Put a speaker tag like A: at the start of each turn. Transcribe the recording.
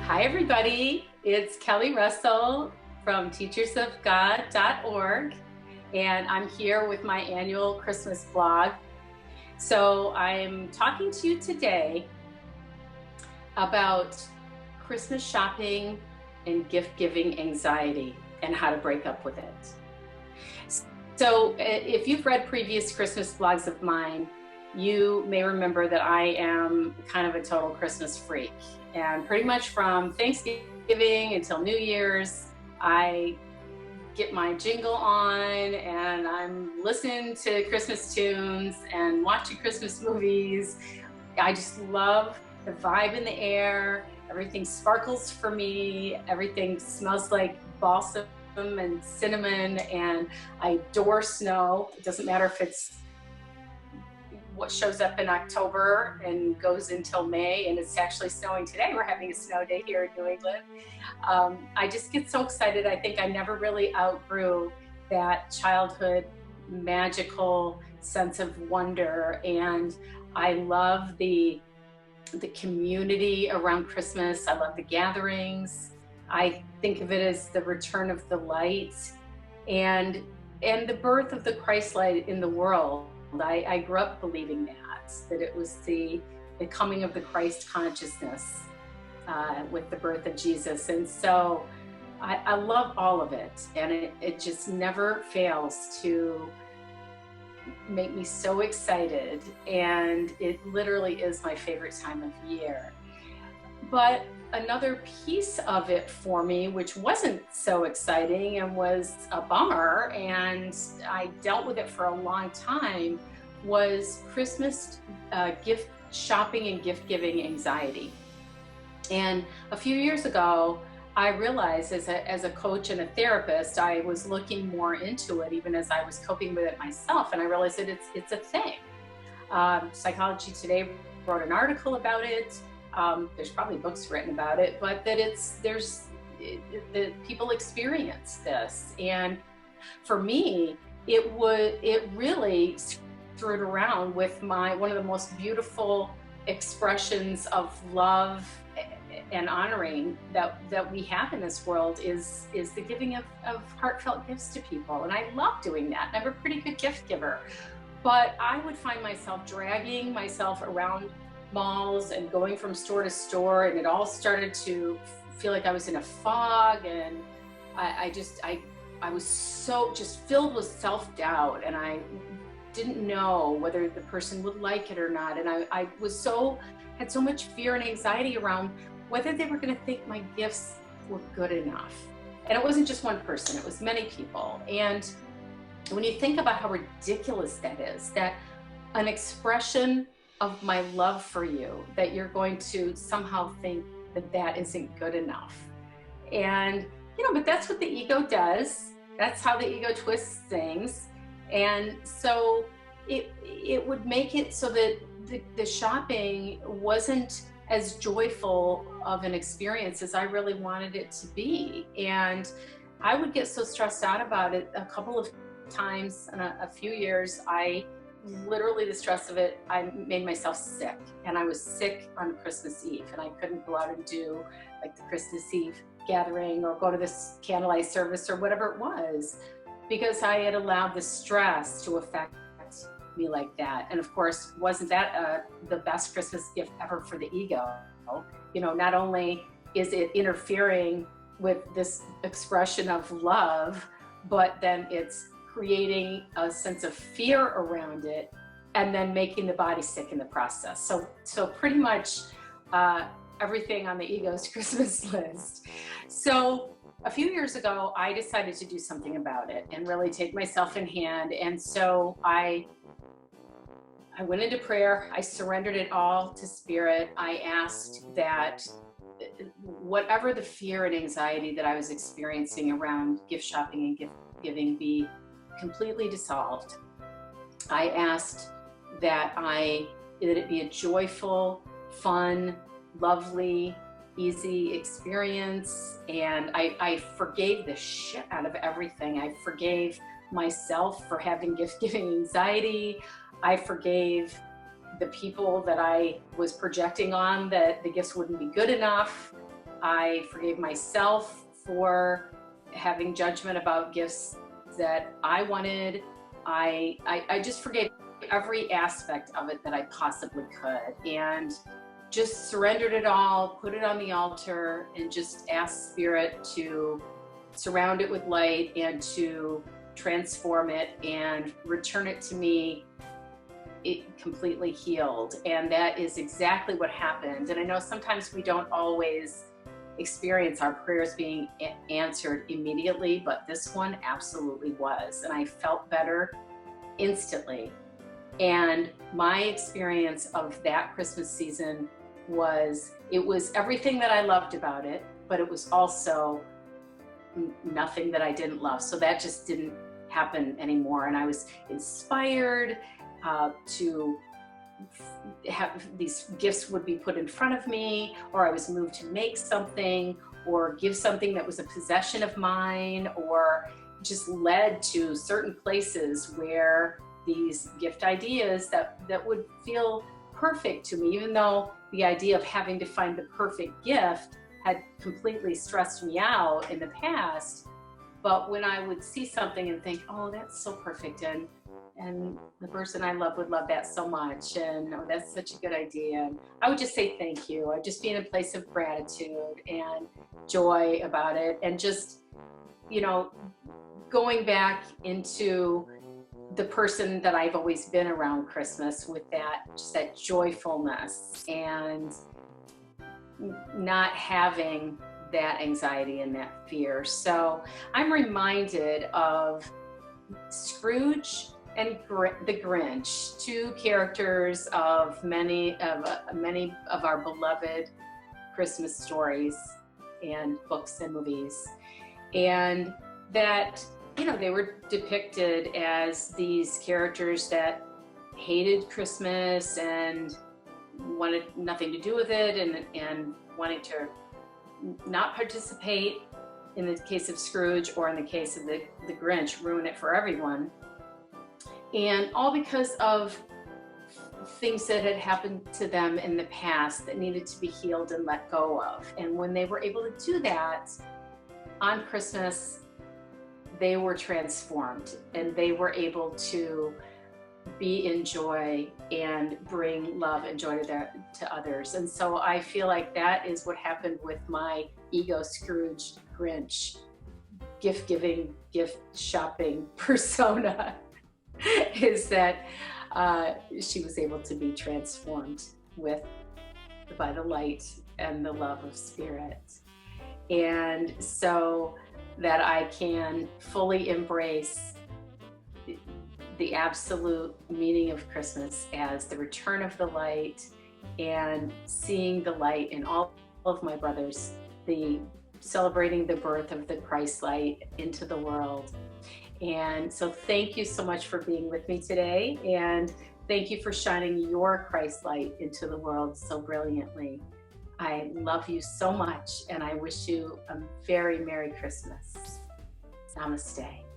A: Hi, everybody. It's Kelly Russell from teachersofgod.org, and I'm here with my annual Christmas blog. So I'm talking to you today about Christmas shopping and gift-giving anxiety and how to break up with it. So if you've read previous Christmas blogs of mine, you may remember that I am kind of a total Christmas freak. And pretty much from Thanksgiving until New Year's, I get my jingle on and I'm listening to Christmas tunes and watching Christmas movies. I just love the vibe in the air. Everything sparkles for me. Everything smells like balsam and cinnamon, and I adore snow. It doesn't matter if it's what shows up in October and goes until May, and it's actually snowing today. We're having a snow day here in New England. I just get so excited. I think I never really outgrew that childhood magical sense of wonder, and I love the community around Christmas. I love the gatherings. I think of it as the return of the light and the birth of the Christ light in the world. I grew up believing that it was the coming of the Christ consciousness with the birth of Jesus. And so I love all of it. And it just never fails to make me so excited. And it literally is my favorite time of year. But another piece of it for me, which wasn't so exciting and was a bummer, and I dealt with it for a long time, was Christmas gift shopping and gift giving anxiety. And a few years ago, I realized as a coach and a therapist, I was looking more into it, even as I was coping with it myself, and I realized that it's a thing. Psychology Today wrote an article about it. There's probably books written about it, but that that people experience this. And for me, it really screwed around with one of the most beautiful expressions of love and honoring that we have in this world is the giving of heartfelt gifts to people. And I love doing that. I'm a pretty good gift giver, but I would find myself dragging myself around malls and going from store to store, and it all started to feel like I was in a fog, and I was so just filled with self-doubt, and I didn't know whether the person would like it or not, and I had so much fear and anxiety around whether they were going to think my gifts were good enough. And it wasn't just one person, it was many people. And when you think about how ridiculous that is, that an expression of my love for you, that you're going to somehow think that isn't good enough. And, but that's what the ego does. That's how the ego twists things. And so it would make it so that the shopping wasn't as joyful of an experience as I really wanted it to be. And I would get so stressed out about it a couple of times in a few years. Literally, the stress of it, I made myself sick, and I was sick on Christmas Eve, and I couldn't go out and do like the Christmas Eve gathering or go to this candlelight service or whatever it was, because I had allowed the stress to affect me like that. And of course, wasn't that the best Christmas gift ever for the ego? Not only is it interfering with this expression of love, but then it's creating a sense of fear around it, and then making the body sick in the process. So pretty much everything on the ego's Christmas list. So a few years ago, I decided to do something about it and really take myself in hand. And so I went into prayer. I surrendered it all to Spirit. I asked that whatever the fear and anxiety that I was experiencing around gift shopping and gift giving be completely dissolved. I asked that it be a joyful, fun, lovely, easy experience. And I forgave the shit out of everything. I forgave myself for having gift-giving anxiety. I forgave the people that I was projecting on that the gifts wouldn't be good enough. I forgave myself for having judgment about gifts that I wanted. I just forgave every aspect of it that I possibly could, and just surrendered it all, put it on the altar, and just asked Spirit to surround it with light and to transform it and return it to me completely healed. And that is exactly what happened. And I know sometimes we don't always experience our prayers being answered immediately, but this one absolutely was. And I felt better instantly. And my experience of that Christmas season was, it was everything that I loved about it, but it was also nothing that I didn't love. So that just didn't happen anymore. And I was inspired to have these gifts would be put in front of me, or I was moved to make something or give something that was a possession of mine, or just led to certain places where these gift ideas that would feel perfect to me, even though the idea of having to find the perfect gift had completely stressed me out in the past. But when I would see something and think, oh, that's so perfect, and the person I love would love that so much, and oh, that's such a good idea, I would just say thank you. I'd just be in a place of gratitude and joy about it, and just, you know, going back into the person that I've always been around Christmas, with that, just that joyfulness, and not having that anxiety and that fear. So I'm reminded of Scrooge and the Grinch, two characters of many of our beloved Christmas stories and books and movies. And that, you know, they were depicted as these characters that hated Christmas and wanted nothing to do with it, and wanted to not participate, in the case of Scrooge, or in the case of the Grinch, ruin it for everyone. And all because of things that had happened to them in the past that needed to be healed and let go of. And when they were able to do that on Christmas, they were transformed, and they were able to be in joy and bring love and joy to others. And so I feel like that is what happened with my ego Scrooge Grinch gift giving, gift shopping persona, is that she was able to be transformed by the light and the love of Spirit. And so that I can fully embrace the absolute meaning of Christmas as the return of the light, and seeing the light in all of my brothers, celebrating the birth of the Christ light into the world. And so thank you so much for being with me today, and thank you for shining your Christ light into the world so brilliantly. I love you so much, and I wish you a very Merry Christmas. Namaste.